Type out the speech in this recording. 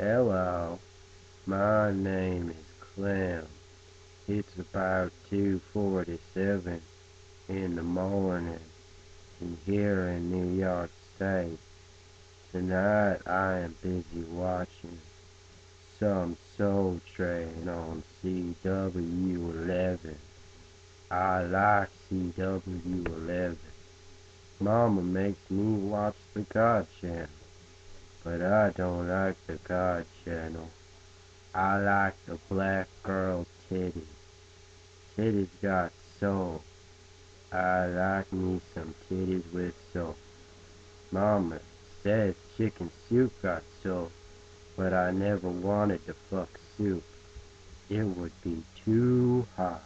Hello, my name is Clem. It's about 2:47 in the morning here in New York State. Tonight I am busy watching some Soul Train on CW11. I like CW11. Mama makes me watch the God Channel, but I don't like the God Channel. I like the black girl titties. Titties got soul. I like me some titties with soul. Mama says chicken soup got soul, but I never wanted to fuck soup. It would be too hot.